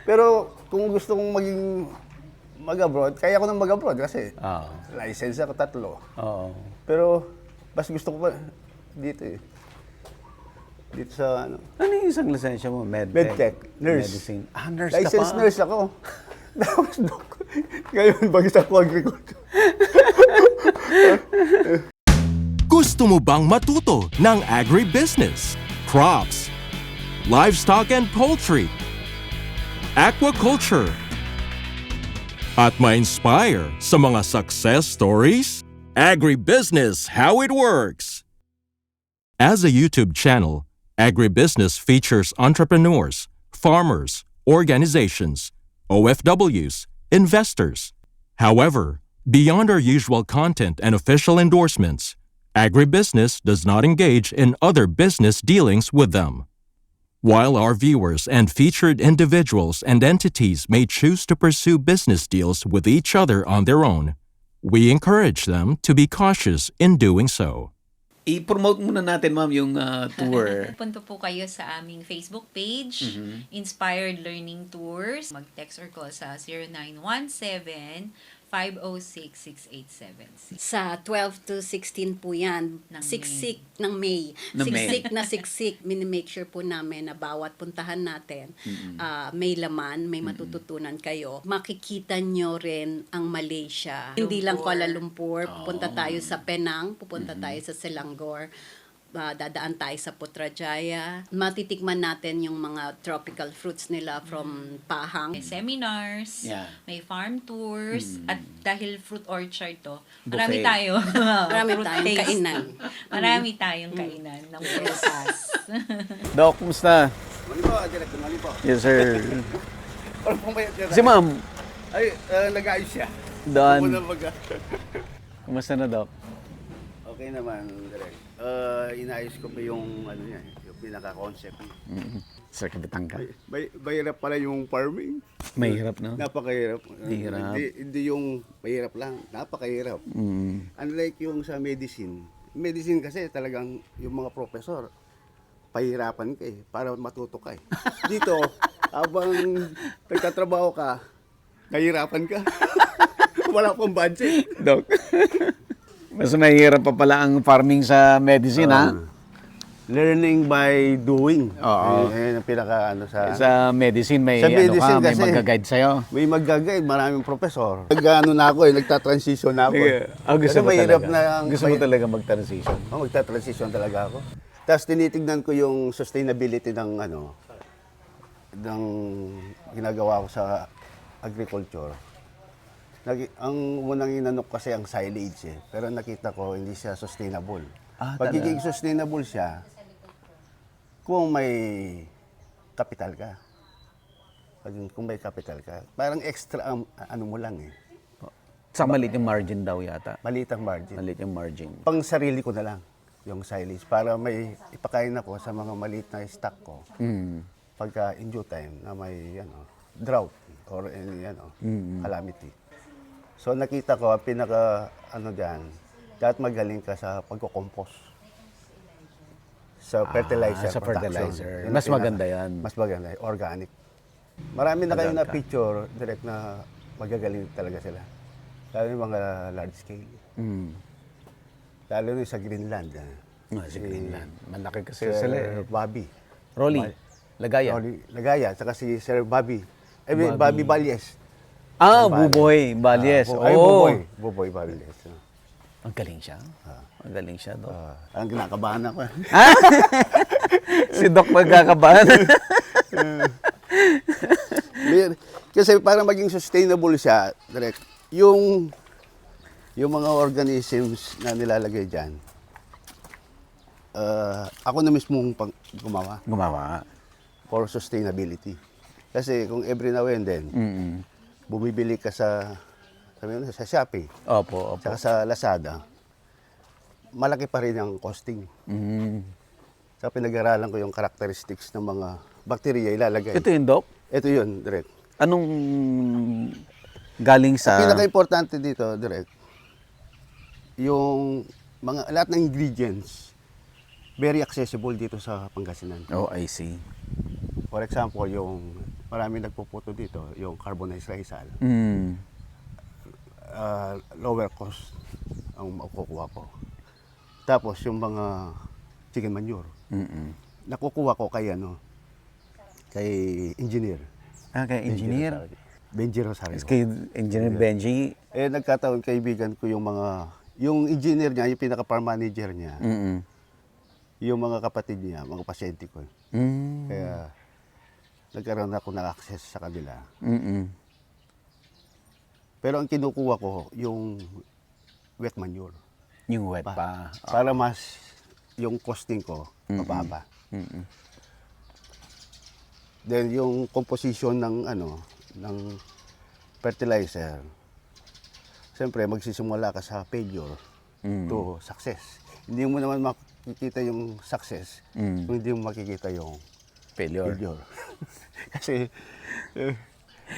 Pero kung gusto kong maging mag-abroad, kaya ko nang mag-abroad kasi Oo. license ako 3. Oo. Pero mas gusto ko pa dito eh. Dito sa ano. Ano yung isang lisensya mo? Medtech, nurse. Medicine. Ah, nurse License ka pa. nurse ako. Tapos ngayon, bagis ako agriculture. Gusto mo bang matuto ng agribusiness, crops, livestock and poultry, aquaculture, at ma-inspire sa mga success stories? Agribusiness How It Works! As a YouTube channel, Agribusiness features entrepreneurs, farmers, organizations, OFWs, investors. However, beyond our usual content and official endorsements, Agribusiness does not engage in other business dealings with them. While our viewers and featured individuals and entities may choose to pursue business deals with each other on their own, we encourage them to be cautious in doing so. I-promote muna natin, ma'am, yung tour. Punta po kayo sa aming Facebook page, Inspired Learning Tours. Mag-text or call sa 0917-506-6876. Sa 12 to 16 po yan. Ng Siksik ng May. Ng May. Siksik na siksik. Minimake sure po namin na bawat puntahan natin, may laman, may matututunan kayo. Makikita nyo rin ang Malaysia. Hindi lang Kuala Lumpur. Pupunta tayo sa Penang. Pupunta tayo sa Selangor. Dadaan tayo sa Putrajaya. Matitikman natin yung mga tropical fruits nila from Pahang. May seminars, Yeah. may farm tours, at dahil fruit orchard to, Buffet. marami tayo. Marami fruit tayong taste. kainan. Marami tayong kainan ng prutas. Doc, kumusta? Mali po, direct mali po. Yes, sir. Ano pong bayad Si ma'am, Ay, nag-ayos siya. Don. Muna Kumusta na, Doc? Okay naman, direct. Inayos ko pa yung ano niya, yung pinaka-concept niya. Sir, kabitang ka. Mahirap pala yung farming. Mahirap, no? Napakahirap. Hirap. Hindi yung mahirap lang, napakahirap. Mm. Unlike yung sa medicine. Medicine kasi talagang yung mga professor, pahirapan ka eh, para matuto ka eh. Dito, habang nagtatrabaho ka, kahirapan ka. Wala pang budget. Doc. Mas mahirap pa pala ang farming sa medicine, ha? Learning by doing. Oo. Yan ang pinaka ano sa... Sa medicine, may, Sa medicine may kasi, mag-guide sa'yo. May mag-guide, maraming professor. Nag-ano na ako eh, nagta-transition na ako. Gusto Kasi mo mahirap talaga. na ang- Gusto mo talaga mag-transition. Magta-transition talaga ako. Tapos tinitignan ko yung sustainability ng ano, ng ginagawa ko sa agriculture. Ang unang inanok kasi ang silage eh. Pero nakita ko hindi siya sustainable. Pagiging sustainable siya, kung may capital ka. Kung may capital ka. Parang extra ano mo lang eh. Sa maliit yung margin daw yata. Maliit ang margin. Maliit yung margin. Pang sarili ko na lang yung silage para may ipakain ako sa mga maliit na stock ko. Pagka in due time na may drought or any calamity. So nakita ko ang pinaka diyan, dapat magaling ka sa pagko-compost. Sa fertilizer sa production. fertilizer. Yun ang Mas maganda yan. Mas maganda, organic. Marami na kayo na Maganda. picture direct na magagaling talaga sila. Lalo yung mga large scale. Lalo yung sa Greenland. Sa Greenland. Malaki kasi Sir sila eh. Bobby. Rolly, Lagaya. Lagaya, saka si Sir Bobby. Bobby Balyes. Buboy, Balyes. Buboy Balyes. Ang galing siya. Ang galing siya, Doc. Ang kinakabahan ako. Si Doc magkakabahan. Kasi para maging sustainable siya, direct, yung mga organisms na nilalagay dyan, ako na mismong gumawa Gumawa. for sustainability. Kasi kung every now and then, bumibili ka sa Shopee, Opo. saka sa Lazada, malaki pa rin ang costing. Sa pinag-aralan ko yung characteristics ng mga bacteria ilalagay. Ito yung, Doc? Ito yun, direct. Anong galing sa... Pinaka-importante dito, direct, yung lahat ng ingredients, very accessible dito sa Pangasinan. Oh, I see. For example, yung marami nagpuputo dito, yung carbonized risal. Mm. Lower cost ang makukuha ko. Tapos yung mga chicken manure, Mm-mm. nakukuha ko kay kay engineer. Okay, engineer. Benji Rosario. Kay Engineer Benji. Nagkataon kaibigan ko yung engineer niya, yung pinaka-farm manager niya, Mm-mm. yung mga kapatid niya, mga pasyente ko. Mm. Kaya nagkaroon ako ng access sa kanila. Mm-mm. Pero ang kinukuha ko, yung wet manure. Yung wet pa. Para mas yung costing ko mababa. Mm-mm. Then yung composition ng fertilizer. Siyempre magsisimula ka sa failure to success. Hindi mo naman makikita yung success kung hindi mo makikita yung Failure. failure. Kasi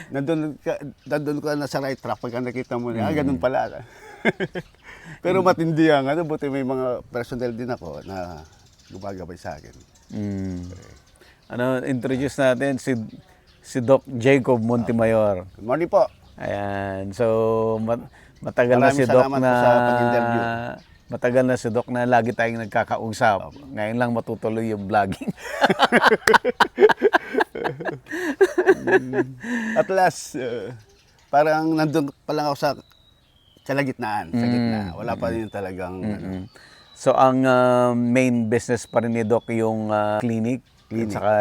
nandun ka na sa right track pagka nakita mo na, ganun pala. Pero matindi ang buti may mga personnel din ako na gumagabay sa akin. Mm. Introduce natin si Doc Jacob Montemayor. Good morning po. Ayan. So, matagal na Maraming si Doc salamat na po sa pag-interview. matagal na si Doc na lagi tayong nagkakausap. Ngayon lang matutuloy yung vlogging. At last, parang nandun pa lang ako sa kalagitnaan, sa gitna. Wala pa rin talagang So, ang main business pa rin ni Doc yung clinic at saka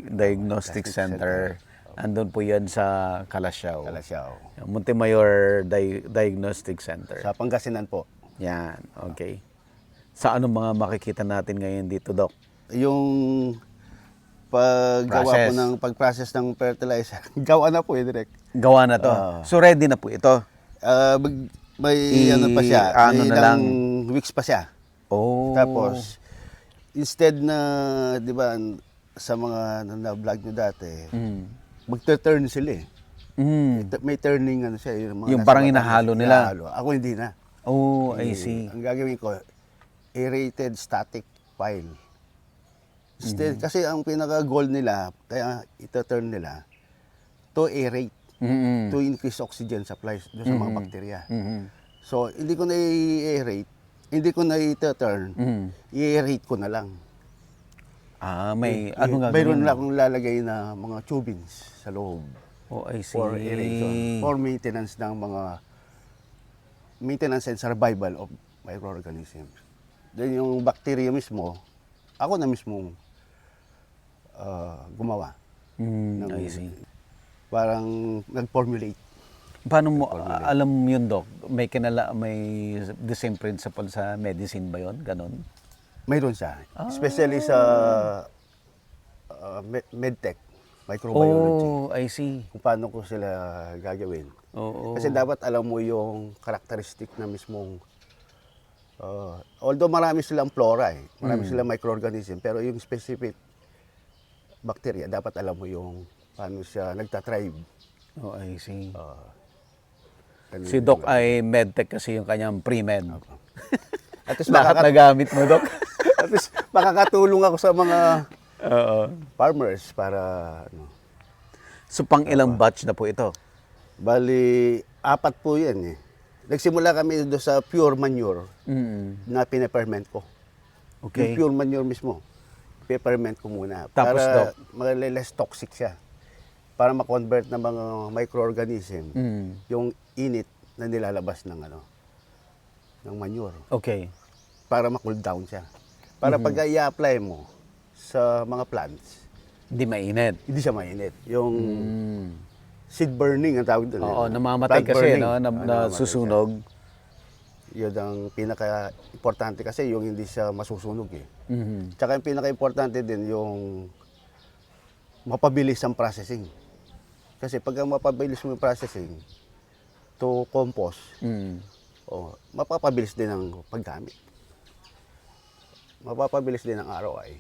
diagnostic center. Andun po yan sa Calasiao. Calasiao. Montemayor Diagnostic Center. Sa Pangasinan po. Yan, okay. Sa anong mga makikita natin ngayon dito, Doc? Yung paggawa Process. po ng pag-process ng fertilizer, gawa na po direct. Gawa na to. So, ready na po ito. May ano pa siya, ano may na lang. ilang weeks pa siya. Oh. Tapos, instead na, di ba, sa mga na-vlog nyo dati, magte-turn sila eh. May turning siya. Yung nasa parang baba, hinahalo nila. Ako hindi na. Oh, I see. Ang gagawin ko, aerated static pile. Instead, kasi ang pinaka-goal nila, kaya ito-turn nila, to aerate, to increase oxygen supply doon sa mga bakterya. So, hindi ko na i-aerate, hindi ko na ito-turn, i-aerate ko na lang. May anong gagawin? Mayroon na akong lalagay na mga tubings sa loob Oh, I see. for aeration, for maintenance ng mga maintenance and survival of microorganisms. Then yung bacteria mismo, ako na mismo gumawa. I see. Parang nag-formulate. Paano mo alam yun, Doc? May the same principle sa medicine ba yun? Ganon? Mayroon siya. Especially sa medtech, microbiology. Oh, I see. Kung paano ko sila gagawin. Oo. Kasi dapat alam mo yung characteristic na mismong although marami silang flora marami silang microorganism, pero yung specific bacteria, dapat alam mo yung paano siya nagtatribe. Oh, I see. Ganun Si yung Doc gagawin. ay medtech kasi yung kanyang pre-med. At least, Lahat na gamit mo, Doc. at least makakatulong ako sa mga Oo. farmers para So, pang ilang batch na po ito? Bali, 4 po yan eh. Nagsimula kami doon sa pure manure na pinaperment ko. Okay. Yung pure manure mismo, peppermint ko muna. Tapos, para less toxic siya. Para ma-convert ng mga microorganism yung init na nilalabas ng ng manure. Okay. Para ma-cool down siya. Para pag i-apply mo sa mga plants, Hindi mainit. hindi siya mainit. Yung seed burning ang tawag doon. Oo, namamatay Plant kasi, burning. no? Namamatay Nasusunog. siya. Yun ang pinaka-importante kasi yung hindi siya masusunog eh. Tsaka yung pinaka-importante din yung mapabilis ang processing. Kasi pag mapabilis mo yung processing to compost, mapapabilis din ang paggamit. Mapapabilis din ang ROI.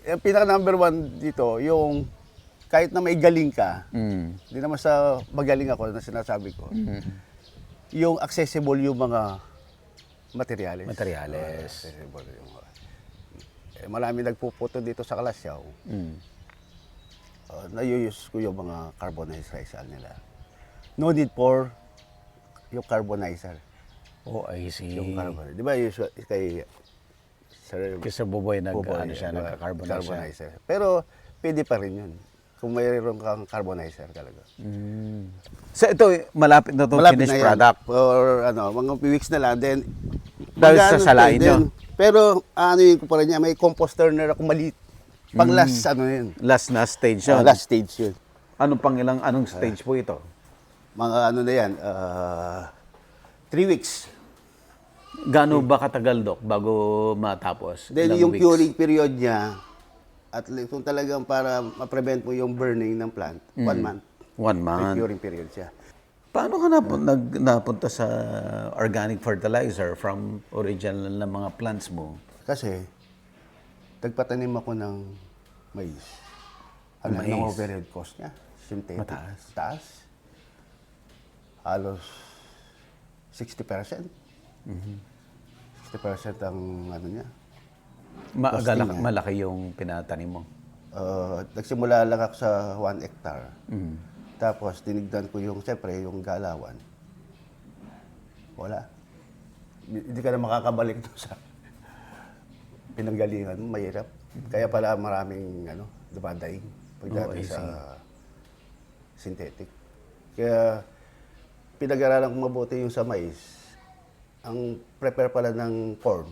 Yung pinaka-number 1 dito, yung kahit na may galing ka, hindi naman sa magaling ako na sinasabi ko, yung accessible yung mga materyales. Materyales. Accessible yung marami nagpuputo dito sa Kalasyaw. Nai-use ko yung mga carbonized rice nila. No need for yung carbonizer. Oh, I see. Yung carbon. Di ba usually kay Sir Kasi Buboy Buboy, siya, di ba? nagka-carbonize siya. Carbonizer. Pero pwede pa rin yun. Kung mayroon kang carbonizer talaga. So ito, malapit na itong Malapit finished na yan. product. For mga weeks na lang. Then, Dahil magano sa salain to, nyo. Pero ano yun ko pa rin niya, may compost turner ako maliit. Pang last ano yun. Last na stage yun. Last stage yun. Anong stage po ito? Mga ano na yan, 3 weeks. Gaano ba katagal, Dok, bago matapos? Then Ilang yung weeks? curing period niya, at least kung talagang para ma-prevent mo yung burning ng plant, 1 month. 1 May month. curing period siya. Paano ka napunta sa organic fertilizer from original na mga plants mo? Kasi, nagpatanim ako ng mais. Ano, Mais. ang overhead cost niya? Synthetic. Mataas. Taas. Halos 60%. 60% ang ano niya. Costing niya. Malaki yung pinatanim mo. Nagsimula lang ako sa 1 hectare. Tapos, tinignan ko yung, siyempre, yung galawan. Wala. Hindi ka na makakabalik doon sa pinanggalingan mo, mahirap. Kaya pala maraming dumadaing pagdating sa synthetic. Kaya pinag-aralan ko mabuti yung sa mais. Ang prepare pala ng corn,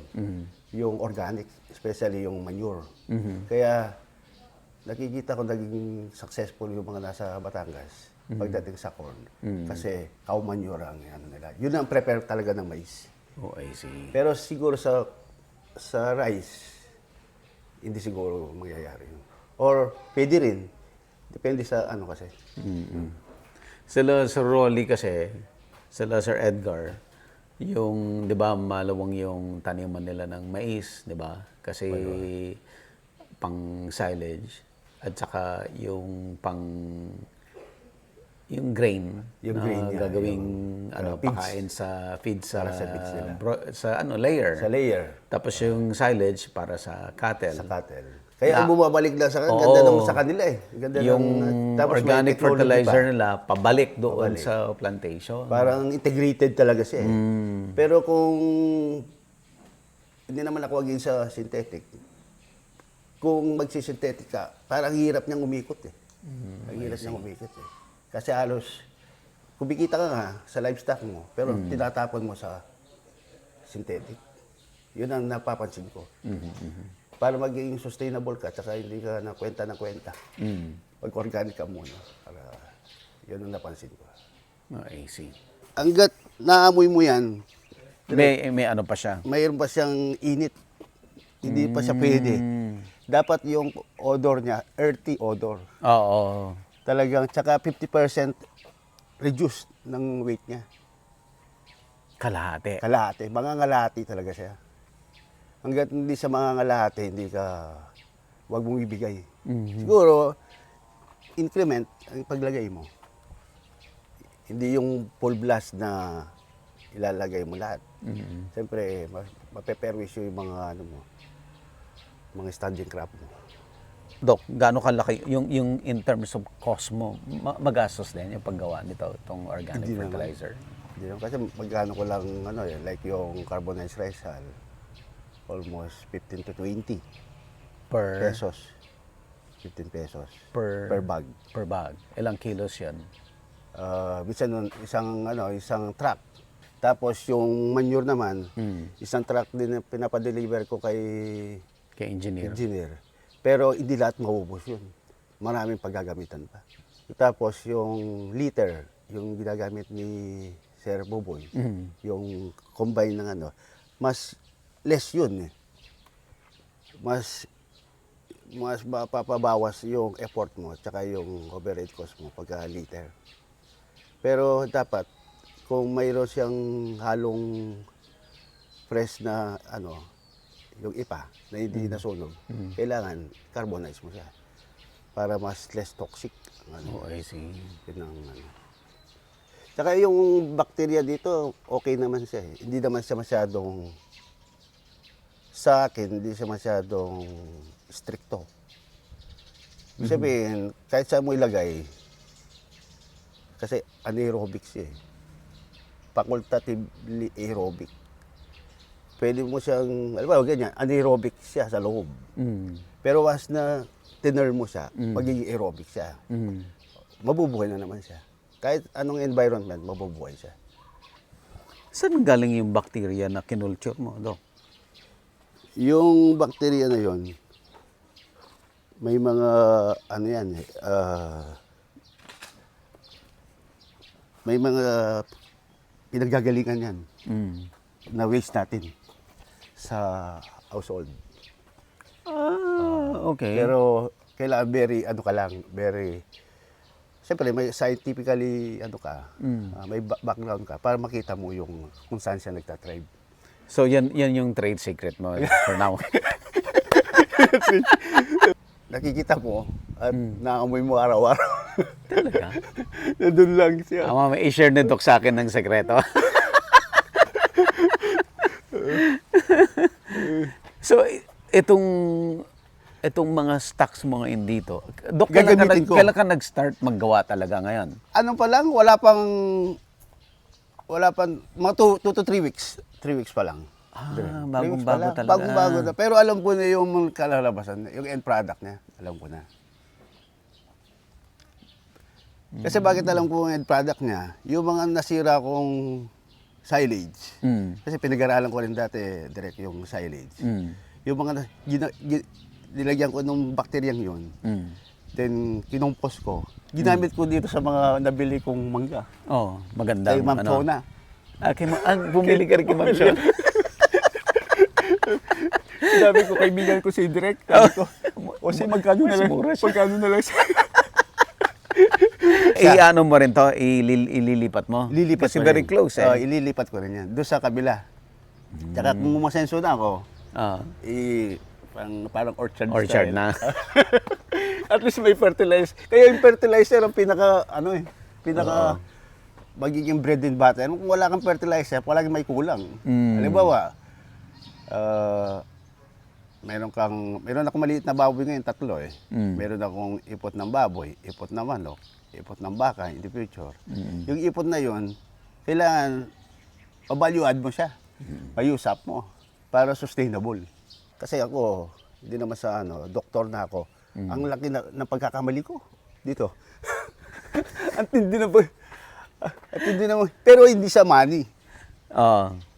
yung organic, especially yung manure. Kaya nakikita ko naging successful yung mga nasa Batangas pagdating sa corn. Kasi cow manure ang ano nila. Yun ang prepare talaga ng mais. Oh, I see. Pero siguro sa rice, hindi siguro mangyayari yun. Or pwede rin. Depende sa ano kasi. Sila Sir Rolly kasi, sila Sir Edgar, yung, di ba, malawang yung taniman nila ng mais, di ba? Kasi pang silage at saka yung grain Yung na grain niya, gagawing feeds. pakain sa feed sa Para sa feeds nila. layer. Sa layer, Tapos yung silage para sa cattle. sa cattle. Kaya ang bumabalik lang sa kanila, ganda naman sa kanila eh. Ganda Yung tapos may organic technology fertilizer pa. nila pabalik doon sa plantation. Parang integrated talaga siya eh. Pero kung hindi naman ako against sa synthetic, kung magsisynthetic ka, parang hirap niyang umikot eh. Ang hirap niyang umikot eh. Kasi halos, kumikita ka nga sa livestock mo, pero tinatapon mo sa synthetic. Yun ang napapansin ko. Para maging sustainable ka, tsaka hindi ka na kwenta ng kwenta. Mag-organic ka muna. Para, yun ang napansin ko. Oh, I see. Hanggat naamoy mo yan, May ano pa siya. mayroon pa siyang init. Hindi pa siya pwede. Dapat yung odor niya, earthy odor. Oo. Talagang, tsaka 50% reduced ng weight niya. Kalahati. Kalahati. Mga ngalahati talaga siya. Hanggat hindi sa mga ngalahati, hindi ka, wag mong ibigay. Siguro, increment ang paglagay mo. Hindi yung full blast na ilalagay mo lahat. Siyempre, mapeperwisyo yung mga ano mo, mga standing crop mo. Dok, gaano kalaki yung in terms of cost mo, magastos din yung paggawa nito, itong organic Hindi naman. fertilizer. Hindi naman. Kasi magkano ko lang, like yung carbonized rice hull, almost 15 to 20 Per pesos. 15 pesos per bag. Per bag. Ilang kilos 'yan? Minsan nun, isang truck. Tapos yung manure naman, isang truck din na pinapadeliver ko kay Kay engineer. engineer. Pero hindi lahat maubos yun. Maraming paggagamitan pa. Tapos yung liter, yung ginagamit ni Sir Boboy, yung combine ng mas less yun eh. Mas mapapabawas yung effort mo tsaka yung overhead cost mo pagka liter. Pero dapat, kung mayroon siyang halong fresh na yung ipa na hindi nasunog, kailangan carbonize mo siya para mas less toxic. Oh, I see. Yun ang Tsaka yung bacteria dito, okay naman siya eh. Hindi naman siya masyadong sa akin, hindi siya masyadong stricto. Ibig sabihin, kahit saan mo ilagay, kasi anaerobic siya eh. Facultatively aerobic. Pwede mo siyang, alam mo, ganyan, anaerobic siya sa loob. Pero once na tiner mo siya, magiging aerobic siya. Mabubuhay na naman siya. Kahit anong environment, mabubuhay siya. Saan galing yung bacteria na kinulture mo, Dok? Yung bacteria na yon, may mga, ano yan eh, may mga pinaggagalingan yan na waste natin sa household. Okay. Pero kailangan very, ano ka lang, very, siyempre may scientifically, ano ka, may background ka para makita mo yung kung saan siya nagtatribe. So yan yung trade secret mo for now. Nakikita mo at naamoy mo araw-araw. Talaga? Nandun lang siya. May i-share ni Doc sa akin ng sekreto. So itong mga stocks mo ngayon dito, Doc, Gagamitin ko. kailan ka nag-start maggawa talaga ngayon? Ano pa lang, wala pang, mga 2 to 3 weeks. 3 weeks pa lang. Bagong-bago talaga. Bagong-bago na. Pero alam ko na yung kalalabasan, yung end product niya, alam ko na. Kasi bakit alam ko yung end product niya, yung mga nasira kong silage. Kasi pinag-aralan ko rin dati, direct yung silage. Yung mga nilagyan ko ng bakteryang yun, then kinompos ko. Ginamit ko dito sa mga nabili kong mangga. Oh, maganda. Kay Ma'am Chona. Bumili ka rin kay Ma'am Chona. Sabi ko, kaibigan ko si Direk. Sabi ko, o si magkano na lang. Mura siya. Magkano na lang siya. Ano mo rin to? Ililipat mo? Lilipat Kasi ko very rin. close eh. Ililipat ko rin yan. Doon sa kabila. Tsaka kung masenso na ako, parang orchard Orchard style. na. At least may fertilizer. Kaya yung fertilizer ang pinaka, magiging bread and butter. Kung wala kang fertilizer, palagi may kulang. Halimbawa, meron akong maliit na baboy ngayon, 3 eh. Meron akong ipot ng baboy, ipot ng manok, ipot ng baka in the future. Yung ipot na yon, kailangan pa-value add mo siya. Pa-use up mo para sustainable. Kasi ako, hindi naman sa doktor na ako. Ang laki ng pagkakamali ko dito. At hindi na pero hindi sa money.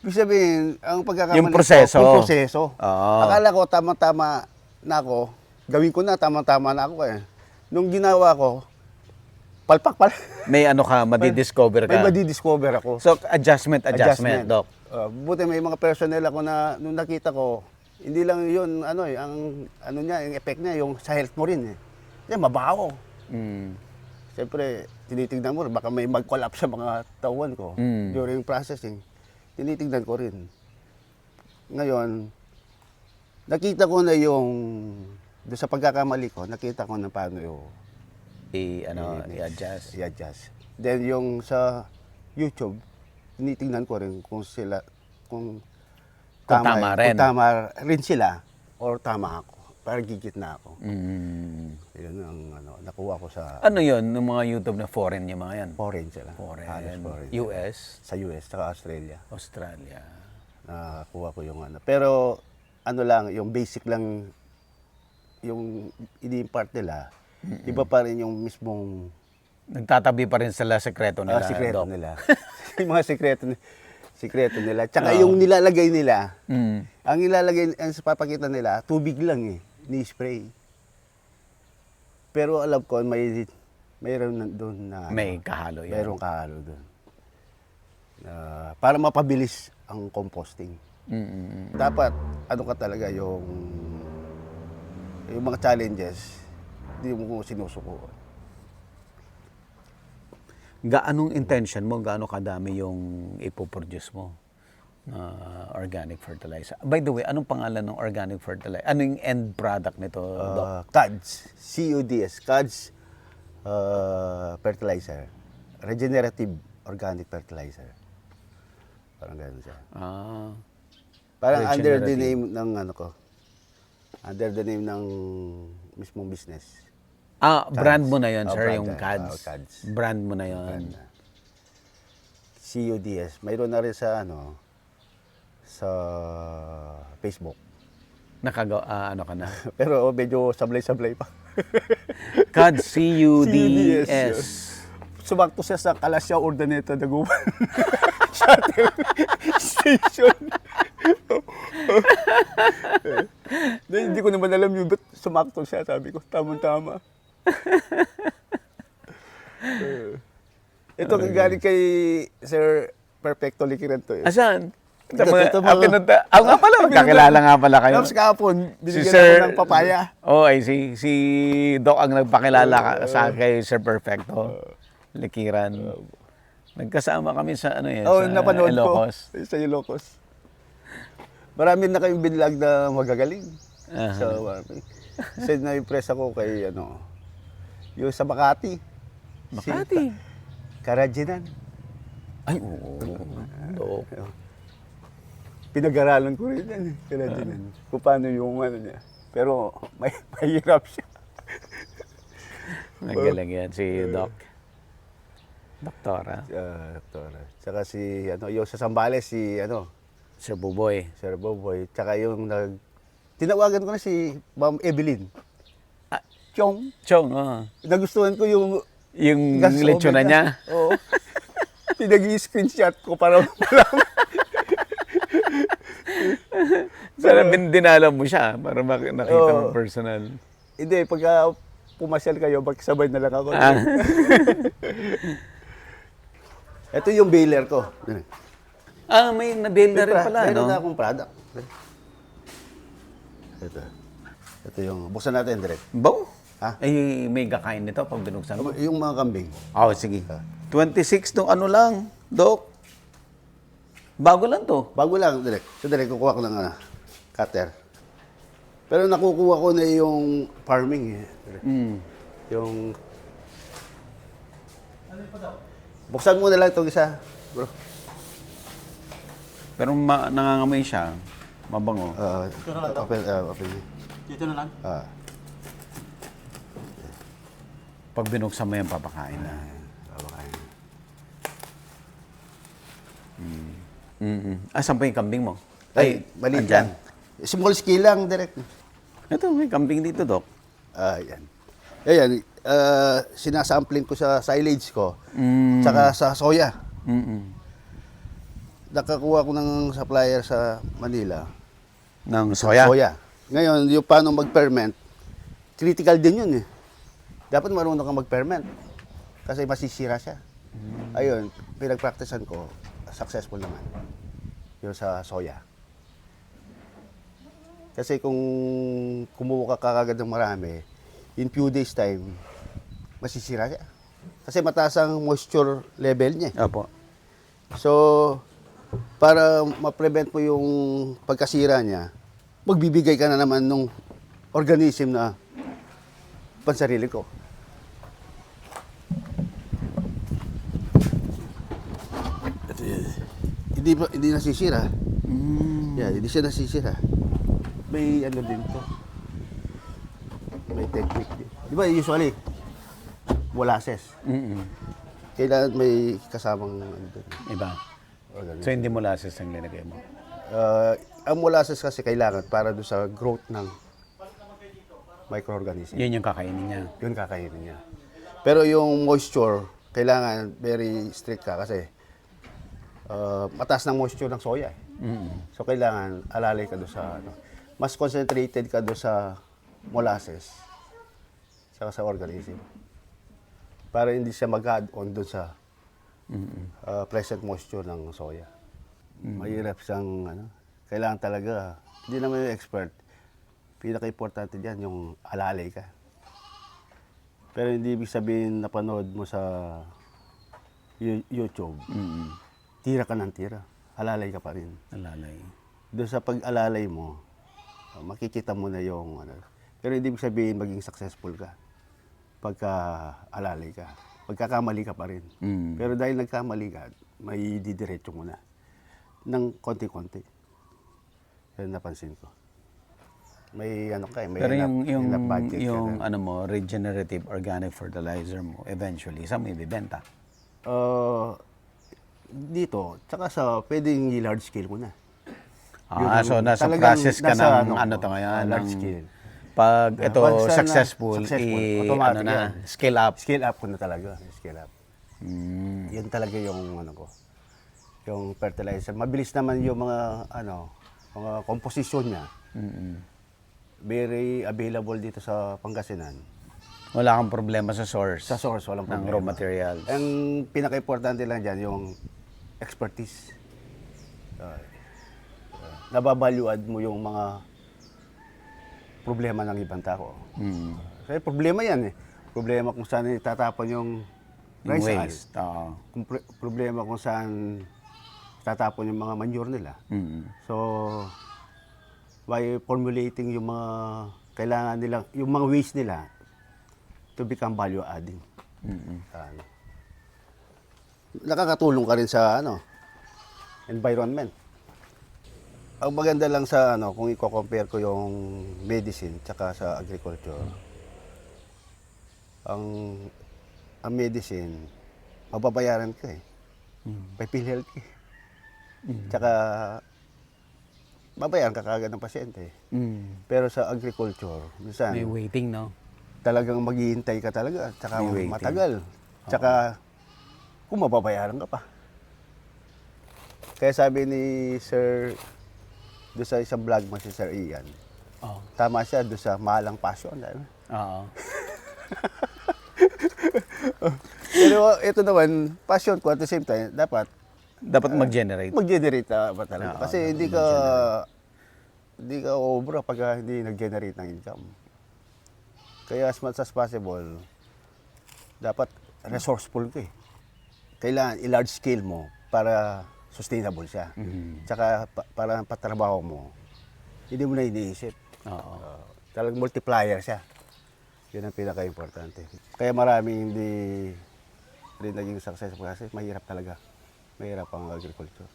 Ibig sabihin, ang pagkakamali Yung proseso. Yung proseso. Oo. Akala ko tama-tama na ako, gawin ko na, tama-tama na ako eh. Nung ginawa ko, palpak pala. May madidiscover ka. May madidiscover ako. So, adjustment, Doc. Buti may mga personnel ako na nung nakita ko, hindi lang yun, yung effect niya, yung sa health mo rin eh. Yan, mabaho. Siyempre, tinitignan mo, baka may mag-collapse sa mga tauhan ko during processing. Tinitignan ko rin. Ngayon, nakita ko na doon sa pagkakamali ko, nakita ko na paano I-adjust. i-adjust. Then yung sa YouTube, tinitingnan ko rin kung tama rin. Kung tama rin sila or tama ako. Para gigit na ako. Yun ang nakuha ko sa Ano yun, ng mga YouTube na foreign yung mga yan? foreign sila. Foreign. Halos foreign. US? Sa US, saka Australia. Australia. Nakuha ko yung Pero lang, yung basic lang, yung ini-impart nila, iba pa rin yung mismong Nagtatabi pa rin sila sekreto nila, sikreto Doc. nila. Yung mga sikreto nila. Tsaka yung nilalagay nila, ang sa papakita nila, tubig lang eh, ni-spray. Pero alam ko, mayroon doon na May kahalo yan. mayroong kahalo doon. Para mapabilis ang composting. Dapat, ka talaga yung mga challenges, hindi mo sinusuko. Gaanong intention mo, gaano kadami yung ipoproduce mo na organic fertilizer? By the way, anong pangalan ng organic fertilizer? Ano yung end product nito, Doc? CUDS, CUDS fertilizer. Regenerative organic fertilizer. Parang gano'n siya. Parang under the Regenerative. name ng ano ko. Under the name ng mismong business. Brand mo na yun, Oh, sir, brand yung na. CADS. Oh, CADS. Brand mo na yun. CUDS. Mayroon na rin sa sa Facebook. Ano ka na? Pero medyo sablay-sablay pa. CADS, C-U-D-S. CUDS. Sumakto siya sa Kalasya Urdaneta Dagupan Shuttle Station. Hindi ko naman alam yun, ba't sumakto siya? Sabi ko, tamang-tama. Ito galing kay Sir Perfecto Liquiran to. Asan? Ito, mga- Ako nga pala, magkakilala nga pala kayo. Tapos kahapon, Si binigyan Sir- ako ng papaya. Ay si Doc ang nagpakilala sa kay Sir Perfecto. Likiran. Nagkasama kami sa sa Napanood Ilocos. ko. Sa Ilocos. Marami na kayong binlag na magagaling. Aha. So, kasi na-impress ako kay yung sa Makati. Makati. Karajinan. Ay, oo. Doc. Pinag-aralan ko rin yan, Karajinan. Kung paano yung niya. Pero mahirap siya. Nagaling yan si Doc. Doktora. Doktora. Tsaka si, yung sa Zambales, si, Sir Buboy. Sir Boboy. Tsaka yung tinawagan ko na si Ma'am Evelyn. Chong. Chong, Nagustuhan ko yung Yung gas lechon na oven niya. Oo. Pinag-i-screenshot ko para malaman. Sana dinala mo siya para nakita mo Oo. personal. Hindi, pagka pumasyal kayo, magkasabay na lang ako. Ito yung bailer ko. May na-bail na rin pala, Meron no? na akong product. Ito yung, buksan natin direct. Baw? Ha? Ay, may kakain nito pag binuksan mo. Yung mga kambing. Sige. 26 nung ano lang, Doc. Bago lang to. Bago lang, direct. So direct, kukuha ko ng cutter. Pero nakukuha ko na yung farming. Direct. Yung... Buksan mo na lang itong isa, bro. Pero nangangamoy siya. Mabango. Open. Dito na lang. Pag binuksan mo yan, papakain na. Saan pa yung kambing mo? Ay, maliit andyan. lang. Small scale lang, direct. Ito, may kambing dito, Doc. Yan. Ayan, sinasampling ko sa silage ko, tsaka sa soya. Nakakuha ko ng supplier sa Manila. Ng soya? Soya. Ngayon, yung paano mag-ferment, critical din yun eh. Dapat marunong kang mag-ferment. Kasi masisira siya. Ayun, pinag-practicean ko, successful naman. Yung sa soya. Kasi kung kumuha ka kagad ng marami, in few days time, masisira siya. Kasi mataas ang moisture level niya. Opo. So, para ma-prevent mo yung pagkasira niya, magbibigay ka na naman ng organism na pansarili ko. Ito yun. Hindi nasisira. Yan, hindi siya nasisira. May ano din to. May technique din. Di ba usually, molasses. Kailangan may kasamang ano dun. Iba. Organism. So, hindi molasses ang linagay mo? Ang molasses kasi kailangan para doon sa growth ng microorganism. Yun yung kakainin niya. Yun kakainin niya. Pero yung moisture, kailangan very strict ka kasi mataas ng moisture ng soya. So kailangan alalay ka doon sa mas concentrated ka doon sa molasses saka sa organism. Para hindi siya mag-add on doon sa present moisture ng soya. Mahirap siyang kailangan talaga, hindi naman yung expert, pinaka-importante dyan yung alalay ka. Pero hindi ibig sabihin napanood mo sa YouTube, tira ka ng tira, alalay ka pa rin. Alalay. Doon sa pag-alalay mo, makikita mo na yung pero hindi ibig sabihin maging successful ka pagka alalay ka. Pagkakamali ka pa rin. Pero dahil nagkamali ka, may didiretso mo na ng konti-konti. Yan napansin ko. May ano ka may Pero enough budget ka yung na. ano mo, regenerative organic fertilizer mo, eventually, saan mo ibibenta? Dito, tsaka pwedeng large scale ko na. So nasa talagang process ka nasa ng ano to ngayon? large ng- scale. Pag ito Once na successful, automatic ano na, yan. scale up. Scale up ko na talaga. Scale up. Yan talaga yung ano ko. Yung fertilizer. Mabilis naman yung mga mga composition niya. Very available dito sa Pangasinan. Wala kang problema sa source. Sa source, walang ng problema. raw materials. Ang pinaka-importante lang dyan, yung expertise. Nababaluad mo yung mga problema ng ibang tao. Kasi problema yan eh. Problema kung saan itatapon yung Yung rice hull. waste. Oo. Problema kung saan tatapon yung mga manure nila. So, by formulating yung mga kailangan nila, yung mga waste nila to become value adding. Nakakatulong ka rin sa environment. Ang maganda lang sa kung i-compare ko yung medicine tsaka sa agriculture, ang medicine, mababayaran ka eh. May PhilHealth ka eh. Tsaka, babayaran ka kagad ng pasyente. Pero sa agriculture, minsan, May waiting, no? talagang maghihintay ka talaga. Tsaka May waiting. matagal. Tsaka, kung mababayaran ka pa. Kaya sabi ni Sir, doon sa isang vlog mo si Sir Ian, Oo. tama siya doon sa mahalang passion. Oo. Pero ito naman, passion ko at the same time, dapat Dapat mag-generate. mag-generate na ba talaga? Oo, Kasi hindi ka obra pag hindi nag-generate ng income. Kaya as much as possible, dapat resourceful ka eh. Kailangan i-large scale mo para sustainable siya. Tsaka para patrabaho mo, hindi mo na iniisip. Oo. Talagang multiplier siya. Yun ang pinaka-importante. Kaya maraming hindi rin naging successful kasi mahirap talaga. Mahirap ang agriculture.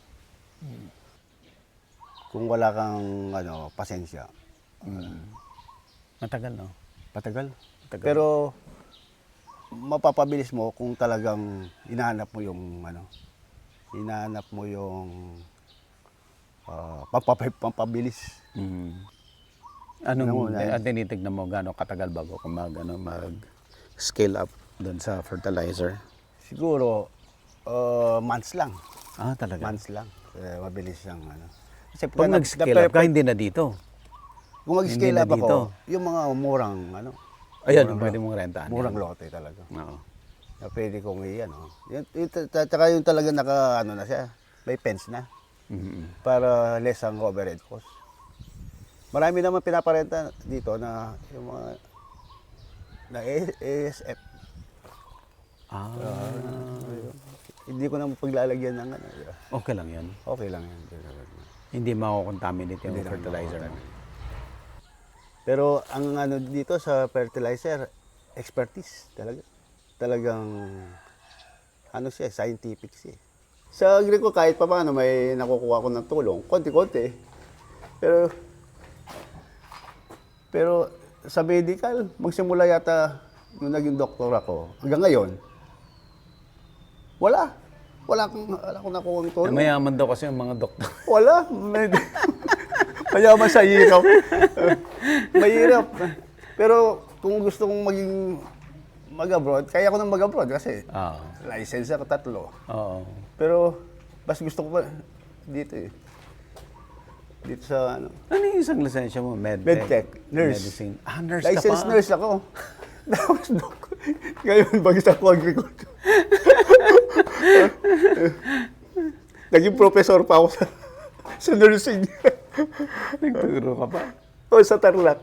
Kung wala kang pasensya, Matagal, no? patagal. Pero mapapabilis mo kung talagang hinahanap mo yung pampabilis. Anong Ano mo, tinitignan mo gaano katagal bago kung mag-scale up doon sa fertilizer? Siguro months lang. Talaga. Months lang. Mabilis siyang Kasi Pag nag-scale up ka, hindi na dito. Kung mag-scale hindi na up ako, dito. yung mga murang Ayan, pwede mong rentahan. murang lote talaga. Oo. Na pwede kong tsaka yung talaga na siya, may fence na. Para less ang overhead cost. Marami naman pinaparenta dito na yung mga ASF. Hindi ko na paglalagyan ng Okay lang yan. okay lang yan. Hindi mako-contaminate yung Hindi na fertilizer mo. Pero ang dito sa fertilizer, expertise talaga. Talagang siya, scientific siya. Sa agriculture, kahit pa paano may nakukuha ko ng tulong, konti-konti. Pero sa medical, magsimula yata nung naging doktor ako, hanggang ngayon, wala. Wala akong nakuha ng tulong. Mayaman daw kasi ang mga doktor. Wala. Mayaman sa hirap. Mahirap. Pero kung gusto kong maging mag-abroad, kaya ko nang mag-abroad kasi Oo. license ako 3. Oo. Pero mas gusto ko pa dito eh. Dito sa Ano yung isang lisensya mo? Medtech, nurse. Medicine. Nurse license ka pa. nurse ako. Tapos ngayon bagsak ko agriculture. Naging professor pa ako sa nursing. Nagturo ka pa. O sa Tarlac.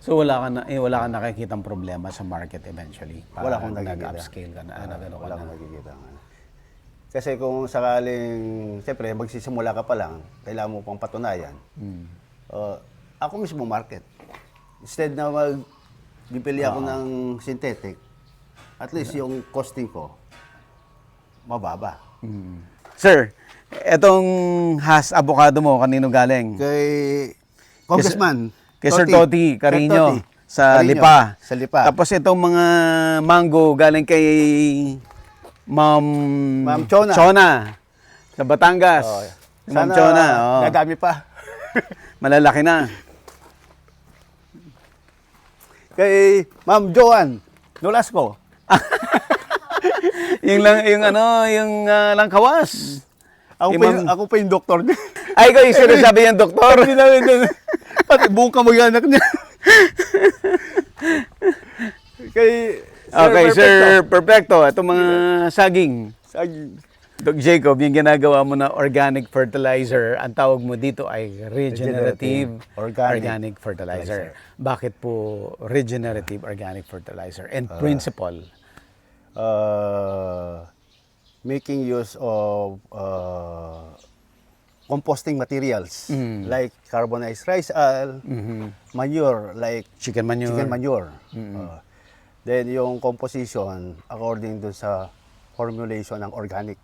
So wala ka nakikitang problema sa market eventually. Wala akong nakikita. Nag-upscale ka na. Nag-ano ka Wala na. akong nakikita. Kasi kung sakaling, siyempre, magsisimula ka pa lang, kailangan mo pang patunayan. Ako mismo market. Instead na bibili ako ng synthetic, at least yung costing ko, mababa. Sir, etong Hass avocado mo, kanino galing? Kay Congressman. Kay Sir Toti Carino, sa Carino, Lipa. Sa Lipa. Tapos itong mga mango galing kay Ma'am Ma'am Chona. sa Batangas. Oh, Si Ma'am sana Chona. Oh. dadami pa. Malalaki na. Kay Ma'am Joan Nolasco. yung langkawas. Ako pa yung doktor niya. Ay, ikaw yung sinasabi niyang doktor. Hindi namin pati buong kamag-anak niya. Kay Okay, Sir Perfecto. Itong mga saging. Doc Jacob, yung ginagawa mo na organic fertilizer, ang tawag mo dito ay regenerative organic fertilizer. Bakit po regenerative organic fertilizer? And principle? Making use of composting materials like carbonized rice hull, manure like Chicken manure. Then yung composition according dun sa formulation ng organic.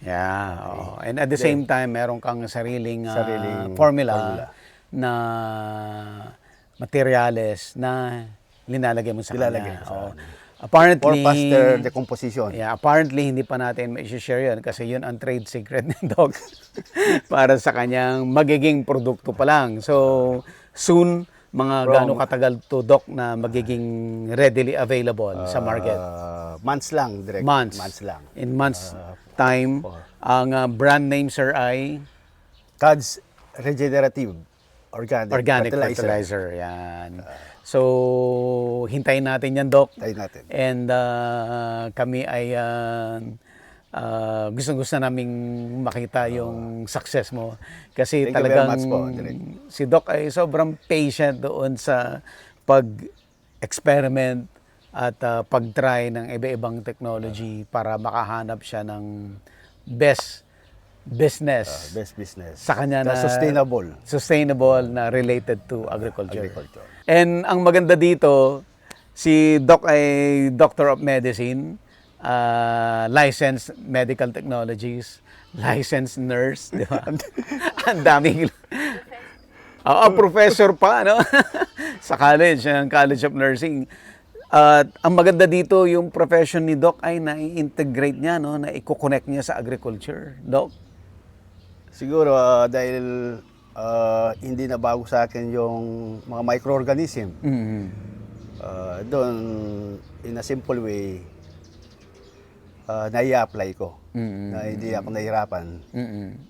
Yeah. Oo. And at the same time, meron kang sariling formula. formula na materyales na linalagay mo sa Nilalagay kanya. sa Oo. kanya. For Apparently, faster decomposition. yeah, apparently hindi pa natin ma-share yun kasi yun ang trade secret ni Doc para sa kanyang magiging produkto pa lang. So, soon, mga gaano katagal to, Doc, na magiging readily available sa market? Months lang, direct. Months. lang. In months time, ang brand name, sir, ay CADS Regenerative Organic Fertilizer. Yan. So, hintayin natin yan, Doc. Tayo natin. And kami ay gusto naming makita yung success mo. Kasi Thank you very talagang much po, Direk. si Doc ay sobrang patient doon sa pag-experiment at pag-try ng iba-ibang technology para makahanap siya ng best business Best business. sa kanya na sustainable na related to agriculture. agriculture. And ang maganda dito, si Doc ay Doctor of Medicine, licensed medical technologies, licensed nurse, di ba? Ang daming professor pa, no? Sa college, ang College of Nursing. At ang maganda dito, yung profession ni Doc ay na-integrate niya, no? Na i-connect niya sa agriculture. Doc? Siguro dahil hindi na bago sa akin yung mga microorganism. Doon, in a simple way, nai-apply ko. Na hindi ako nahirapan.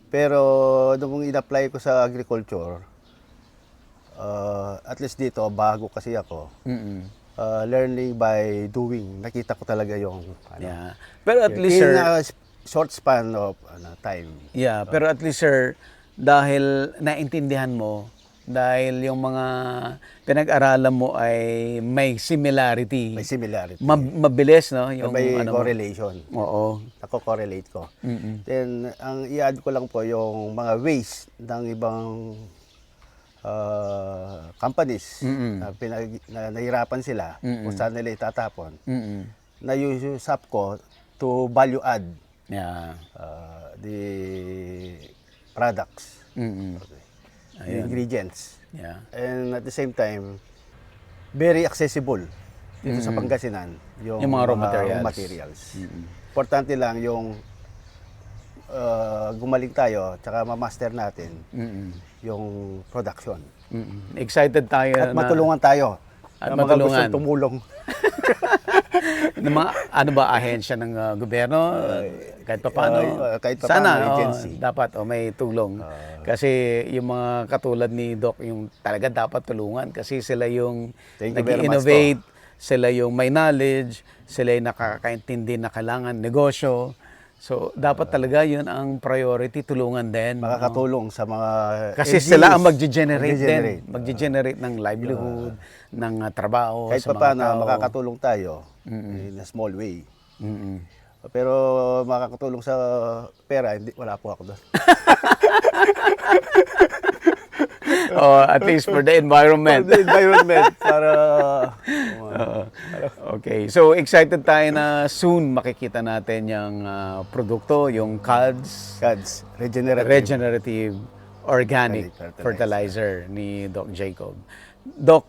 Pero nung in-apply ko sa agriculture, at least dito, bago kasi ako, learning by doing. Nakita ko talaga yung Yeah. Pero at least, sir, in a short span of time. yeah, pero at least, sir, dahil naintindihan mo, dahil yung mga pinag-aralan mo ay may similarity. May similarity. Mabilis, no? Yung, may correlation. Oo. Nako-correlate ko. Then, ang i-add ko lang po yung mga waste ng ibang companies na nahirapan sila kung saan nila itatapon. Na-use-up ko to value add Yeah. the products, Mm-mm. the ingredients. Yeah. And at the same time, very accessible dito sa Pangasinan yung mga raw raw materials. materials. Importante lang yung gumaling tayo tsaka ma-master natin yung production. Excited tayo At matulungan tayo. At ng mga matulungan. gustong tumulong. ng mga ano ba ahensya ng gobyerno kahit pa paano kahit pa sana paano, agency. dapat may tulong kasi yung mga katulad ni Doc yung talaga dapat tulungan kasi sila yung Thank you very much nag-innovate, sila yung may knowledge, sila yung nakakaintindi na kailangan negosyo. So dapat talaga yun ang priority, tulungan din. Makakatulong sa mga Kasi LGUs. sila ang magge-generate din, Magge-generate. magge-generate ng livelihood, ng trabaho Kahit sa pa mga paano tao. makakatulong tayo in a small way. Pero makakatulong sa pera, hindi, wala po ako doon. At least for the environment. The environment para Okay. So, excited tayo na soon makikita natin yung produkto, yung CADS, Regenerative Organic Fertilizer ni Doc Jacob. Doc,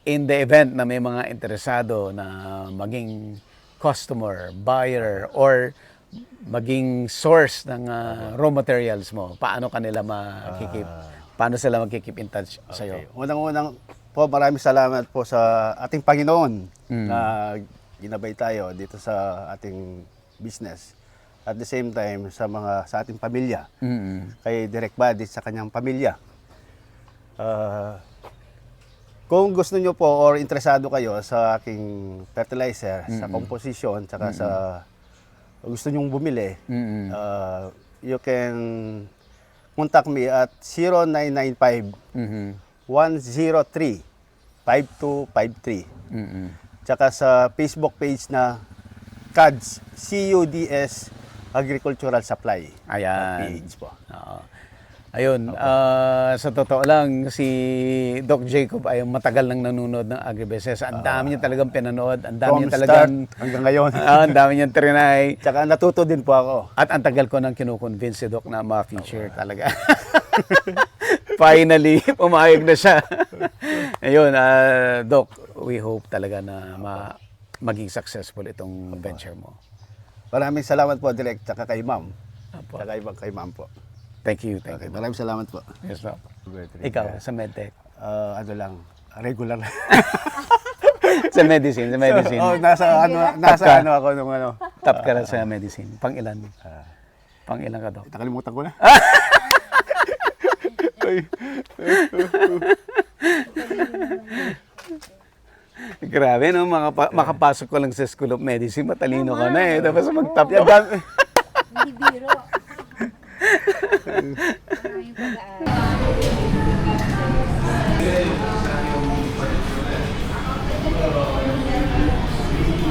in the event na may mga interesado na maging customer, buyer, or maging source ng raw materials mo, paano paano sila magkikip in touch sa'yo? Okay. Unang-unang po, maraming salamat po sa ating Panginoon na ginabay tayo dito sa ating business. At the same time, sa ating pamilya. Kay Direk Buddy sa kanyang pamilya. Kung gusto nyo po or interesado kayo sa aking fertilizer, sa composition, tsaka sa gusto nyong bumili, you can contact me at 0995-103-5253. Tsaka sa Facebook page na CUDS, CUDS Agricultural Supply. Ayan. Page po. Oo. Ayun, sa totoo lang, si Doc Jacob ay matagal nang nanonood ng agribusiness. Ang dami niya talagang pinanood. Ang dami niya talagang... hanggang ngayon. Ang dami niyang trinay. Tsaka natuto din po ako. At ang tagal ko nang kinukonvince si Doc na ma-feature talaga. Finally, pumayag na siya. Ayun, Doc, we hope talaga na maging successful itong venture mo. Maraming salamat po, Direk, tsaka kay Ma'am. Apo. Tsaka kay Ma'am po. Thank you, thank you. Maraming salamat po. Yes, Doc. Ikaw, sa MedTech. Ano lang, regular. Sa medicine. Oh, nasa ano ako nung ano. Top ka na sa medicine. Pang ilan? Pang ilan ka, Doc? Nakalimutan ko na. Grabe, no? Makapasok ko lang sa School of Medicine, matalino ka na eh. Tapos mag-top ka. Hindi biro. Maraming pag-aaral.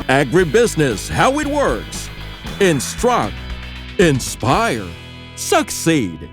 Agribusiness, how it works. Instruct, inspire, succeed.